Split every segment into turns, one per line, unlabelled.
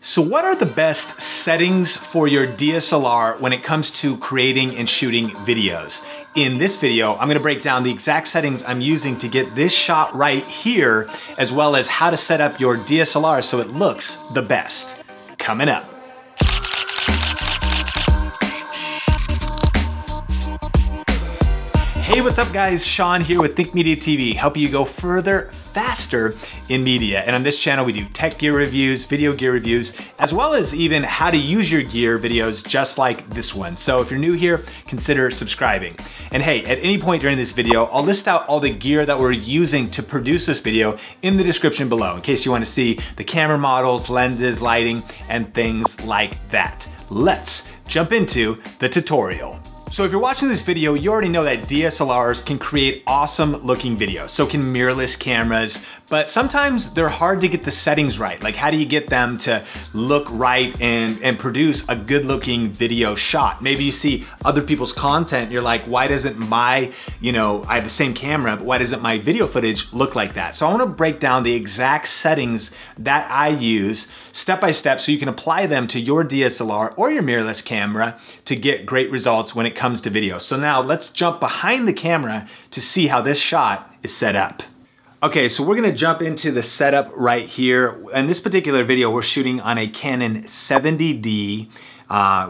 So what are the best settings for your DSLR when it comes to creating and shooting videos? In this video, I'm gonna break down the exact settings I'm using to get this shot right here, as well as how to set up your DSLR so it looks the best. Coming up. Hey, what's up guys? Sean here with Think Media TV, helping you go further, faster in media. And on this channel, we do tech gear reviews, video gear reviews, as well as even how to use your gear videos just like this one. So if you're new here, consider subscribing. And hey, at any point during this video, I'll list out all the gear that we're using to produce this video in the description below, in case you want to see the camera models, lenses, lighting, and things like that. Let's jump into the tutorial. So if you're watching this video, you already know that DSLRs can create awesome looking videos. So can mirrorless cameras, but sometimes they're hard to get the settings right. Like how do you get them to look right and produce a good looking video shot? Maybe you see other people's content and you're like, why doesn't my, I have the same camera, but why doesn't my video footage look like that? So I wanna break down the exact settings that I use step by step so you can apply them to your DSLR or your mirrorless camera to get great results when it comes to video. So now let's jump behind the camera to see how this shot is set up. Okay, so we're gonna jump into the setup right here. In this particular video, we're shooting on a Canon 70D.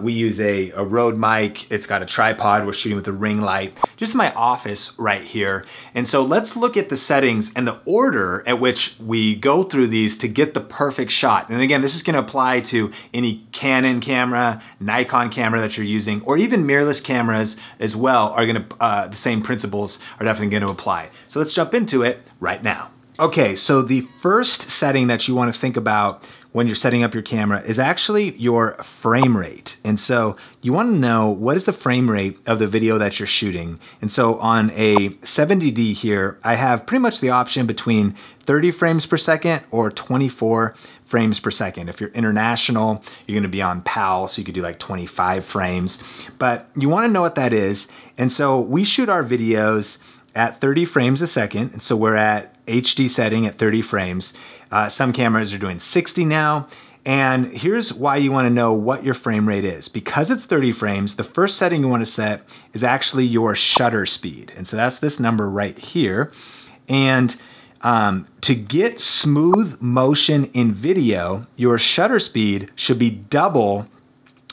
We use a Rode mic. It's got a tripod. We're shooting with a ring light, just in my office right here. And so let's look at the settings and the order at which we go through these to get the perfect shot. And again, this is gonna apply to any Canon camera, Nikon camera that you're using, or even mirrorless cameras as well are gonna, the same principles are definitely gonna apply. So let's jump into it right now. Okay, so the first setting that you wanna think about when you're setting up your camera is actually your frame rate. And so you wanna know what is the frame rate of the video that you're shooting. And so on a 70D here, I have pretty much the option between 30 frames per second or 24 frames per second. If you're international, you're gonna be on PAL, so you could do like 25 frames. But you wanna know what that is. And so we shoot our videos at 30 frames a second. And so we're at HD setting at 30 frames. Some cameras are doing 60 now. And here's why you wanna know what your frame rate is. Because it's 30 frames, the first setting you wanna set is actually your shutter speed. And so that's this number right here. And to get smooth motion in video, your shutter speed should be double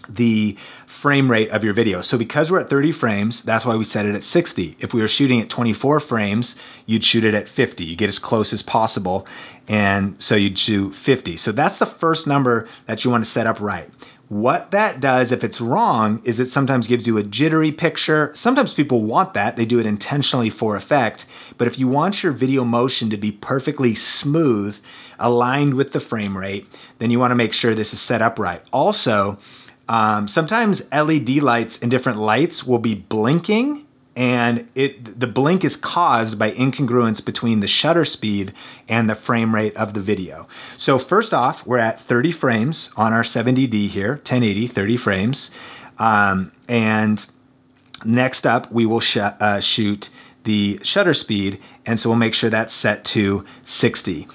the frame rate of your video. So because we're at 30 frames, that's why we set it at 60. If we were shooting at 24 frames, you'd shoot it at 50. You get as close as possible, and so you'd shoot 50. So that's the first number that you want to set up right. What that does, if it's wrong, is it sometimes gives you a jittery picture. Sometimes people want that. They do it intentionally for effect. But if you want your video motion to be perfectly smooth, aligned with the frame rate, then you want to make sure this is set up right. Also, sometimes LED lights and different lights will be blinking, and the blink is caused by incongruence between the shutter speed and the frame rate of the video. So first off, we're at 30 frames on our 70D here, 1080, 30 frames. And next up, we will shoot the shutter speed, and so we'll make sure that's set to 60.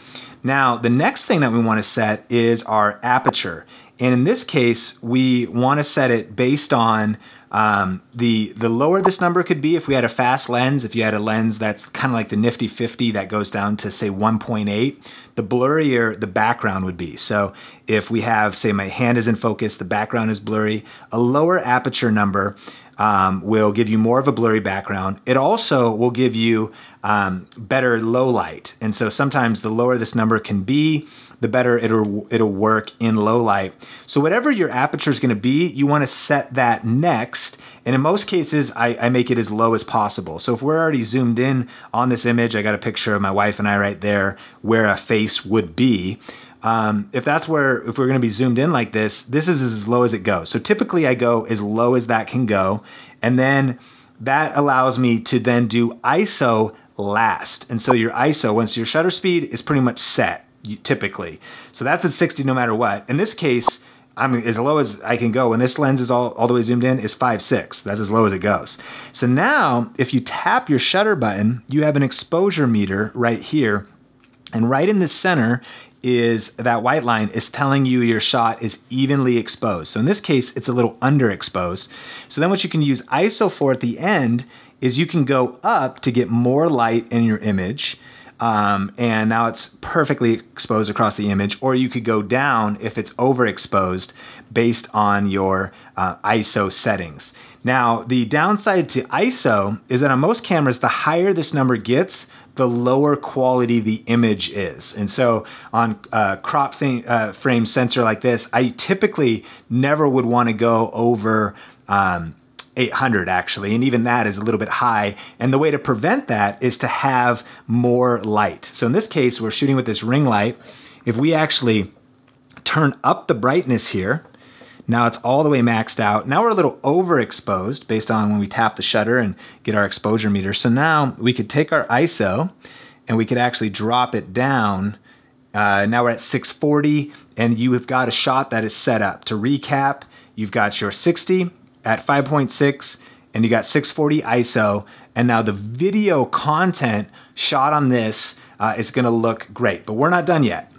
Now, the next thing that we want to set is our aperture. And in this case, we want to set it based on the lower this number could be if we had a fast lens. If you had a lens that's kind of like the nifty 50 that goes down to say 1.8, the blurrier the background would be. So if we have, say my hand is in focus, the background is blurry, a lower aperture number will give you more of a blurry background. It also will give you better low light. And so sometimes the lower this number can be, the better it'll work in low light. So whatever your aperture is gonna be, you wanna set that next. And in most cases, I make it as low as possible. So if we're already zoomed in on this image, I got a picture of my wife and I right there where a face would be. If we're gonna be zoomed in like this, this is as low as it goes. So typically I go as low as that can go. And then that allows me to then do ISO last. And so your ISO, once your shutter speed is pretty much set, typically. So that's at 60 no matter what. In this case, I'm as low as I can go. When this lens is all the way zoomed in, is 5.6. That's as low as it goes. So now, if you tap your shutter button, you have an exposure meter right here. And right in the center is that white line is telling you your shot is evenly exposed. So in this case, it's a little underexposed. So then what you can use ISO for at the end is you can go up to get more light in your image. And now it's perfectly exposed across the image, or you could go down if it's overexposed based on your ISO settings. Now, the downside to ISO is that on most cameras, the higher this number gets, the lower quality the image is. And so on a crop frame sensor like this, I typically never would want to go over 800 actually, and even that is a little bit high. And the way to prevent that is to have more light. So in this case, we're shooting with this ring light. If we actually turn up the brightness here, now it's all the way maxed out. Now we're a little overexposed based on when we tap the shutter and get our exposure meter. So now we could take our ISO and we could actually drop it down. Now we're at 640 and you have got a shot that is set up. To recap, you've got your 60 at 5.6 and you got 640 ISO. And now the video content shot on this is gonna look great, but we're not done yet.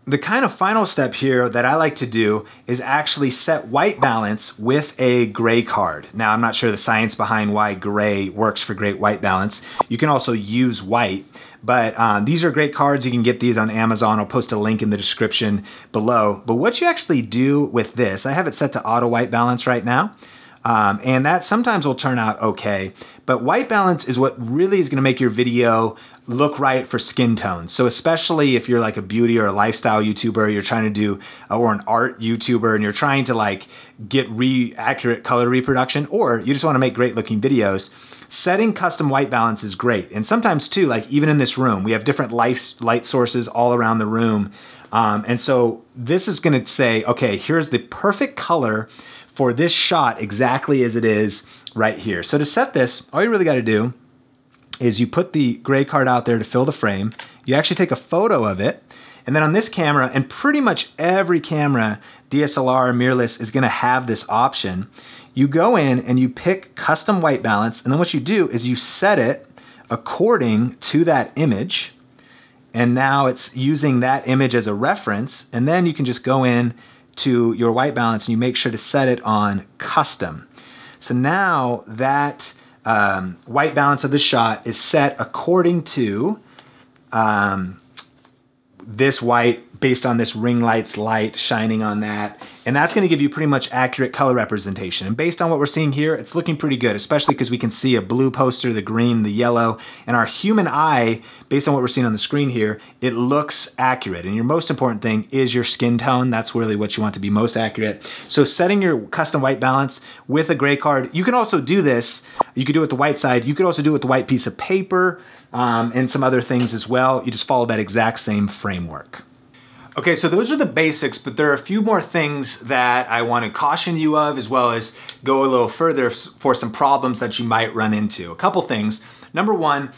The kind of final step here that I like to do is actually set white balance with a gray card. Now, I'm not sure the science behind why gray works for great white balance. You can also use white, but these are great cards. You can get these on Amazon. I'll post a link in the description below. But what you actually do with this, I have it set to auto white balance right now. And that sometimes will turn out okay, but white balance is what really is gonna make your video look right for skin tones. So especially if you're like a beauty or a lifestyle YouTuber, you're trying to do, or an art YouTuber, and you're trying to like get accurate color reproduction, or you just wanna make great looking videos, setting custom white balance is great. And sometimes too, like even in this room, we have different light sources all around the room. And so this is gonna say, okay, here's the perfect color for this shot exactly as it is right here. So to set this, all you really gotta do is you put the gray card out there to fill the frame. You actually take a photo of it. And then on this camera, and pretty much every camera, DSLR, mirrorless, is gonna have this option. You go in and you pick custom white balance. And then what you do is you set it according to that image. And now it's using that image as a reference. And then you can just go in to your white balance and you make sure to set it on custom. So now that white balance of the shot is set according to this white based on this ring light's light shining on that. And that's gonna give you pretty much accurate color representation. And based on what we're seeing here, it's looking pretty good, especially because we can see a blue poster, the green, the yellow, and our human eye, based on what we're seeing on the screen here, it looks accurate. And your most important thing is your skin tone. That's really what you want to be most accurate. So setting your custom white balance with a gray card, you can also do this. You could do it with the white side. You could also do it with the white piece of paper and some other things as well. You just follow that exact same framework. Okay, so those are the basics, but there are a few more things that I want to caution you of, as well as go a little further for some problems that you might run into. A couple things. Number one,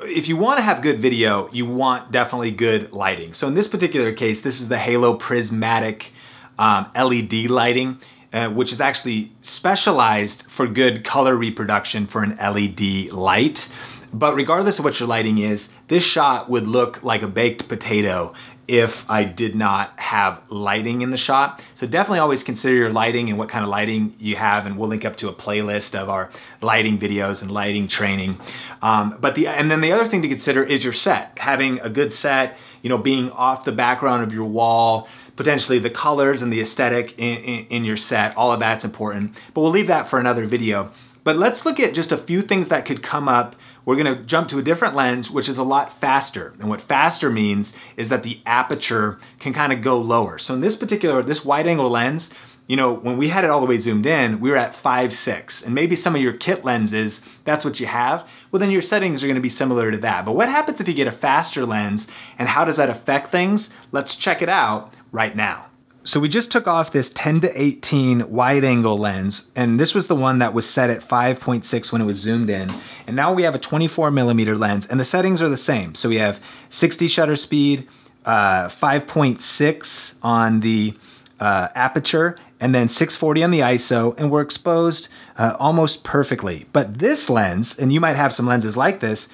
if you want to have good video, you want definitely good lighting. So in this particular case, this is the Halo Prismatic LED lighting, which is actually specialized for good color reproduction for an LED light. But regardless of what your lighting is, this shot would look like a baked potato if I did not have lighting in the shot. So definitely always consider your lighting and what kind of lighting you have, and we'll link up to a playlist of our lighting videos and lighting training. And then the other thing to consider is your set. Having a good set, you know, being off the background of your wall, potentially the colors and the aesthetic in your set, all of that's important. But we'll leave that for another video. But let's look at just a few things that could come up. We're gonna jump to a different lens, which is a lot faster. And what faster means is that the aperture can kind of go lower. So in this wide angle lens, you know, when we had it all the way zoomed in, we were at 5.6. And maybe some of your kit lenses, that's what you have. Well, then your settings are gonna be similar to that. But what happens if you get a faster lens, and how does that affect things? Let's check it out right now. So we just took off this 10-18 wide angle lens, and this was the one that was set at 5.6 when it was zoomed in. And now we have a 24mm lens, and the settings are the same. So we have 60 shutter speed, 5.6 on the aperture, and then 640 on the ISO, and we're exposed almost perfectly. But this lens, and you might have some lenses like this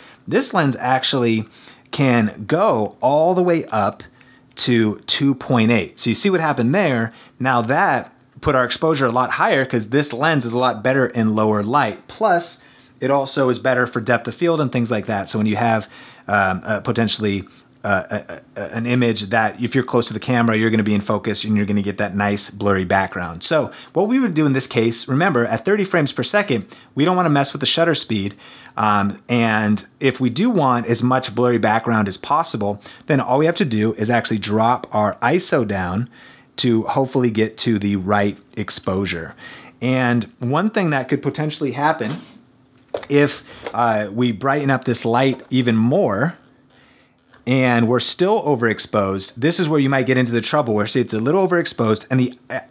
lens actually can go all the way up to 2.8. So you see what happened there? Now that put our exposure a lot higher because this lens is a lot better in lower light. Plus, it also is better for depth of field and things like that. So when you have potentially an image that if you're close to the camera, you're gonna be in focus and you're gonna get that nice blurry background. So what we would do in this case, remember at 30 frames per second, we don't wanna mess with the shutter speed. And if we do want as much blurry background as possible, then all we have to do is actually drop our ISO down to hopefully get to the right exposure. And one thing that could potentially happen if we brighten up this light even more and we're still overexposed, this is where you might get into the trouble where see it's a little overexposed and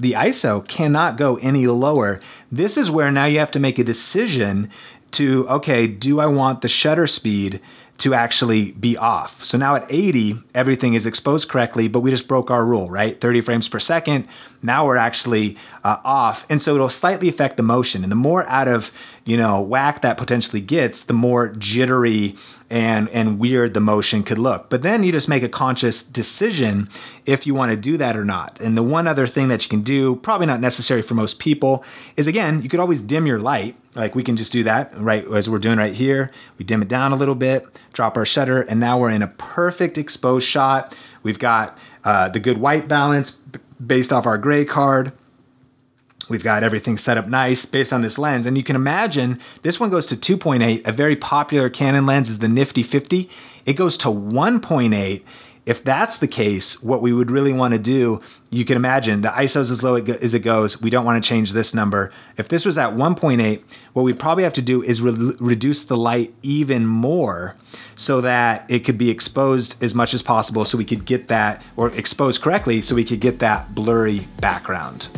the ISO cannot go any lower. This is where now you have to make a decision to, okay, do I want the shutter speed to actually be off? So now at 80, everything is exposed correctly, but we just broke our rule, right? 30 frames per second. Now we're actually off. And so it'll slightly affect the motion. And the more out of, whack that potentially gets, the more jittery and weird the motion could look. But then you just make a conscious decision if you want to do that or not. And the one other thing that you can do, probably not necessary for most people, is again, you could always dim your light. Like we can just do that, right, as we're doing right here. We dim it down a little bit, drop our shutter, and now we're in a perfect exposed shot. We've got the good white balance based off our gray card. We've got everything set up nice based on this lens. And you can imagine this one goes to 2.8. A very popular Canon lens is the Nifty 50. It goes to 1.8. If that's the case, what we would really want to do, you can imagine the ISO's as low as it goes. We don't want to change this number. If this was at 1.8, what we'd probably have to do is reduce the light even more so that it could be exposed as much as possible so we could get that, or exposed correctly so we could get that blurry background.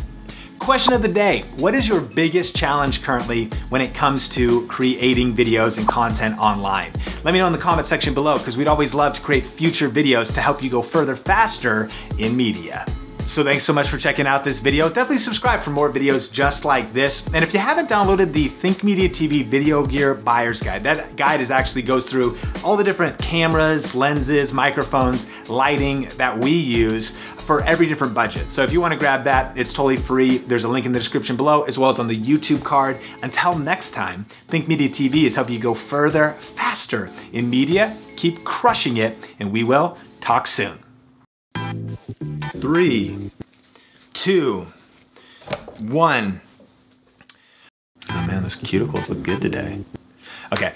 Question of the day, what is your biggest challenge currently when it comes to creating videos and content online? Let me know in the comment section below because we'd always love to create future videos to help you go further faster in media. So thanks so much for checking out this video. Definitely subscribe for more videos just like this. And if you haven't downloaded the Think Media TV Video Gear Buyer's Guide, that guide actually goes through all the different cameras, lenses, microphones, lighting that we use for every different budget. So if you want to grab that, it's totally free. There's a link in the description below as well as on the YouTube card. Until next time, Think Media TV is helping you go further, faster in media. Keep crushing it, and we will talk soon. 3, 2, 1. Oh man, those cuticles look good today. Okay.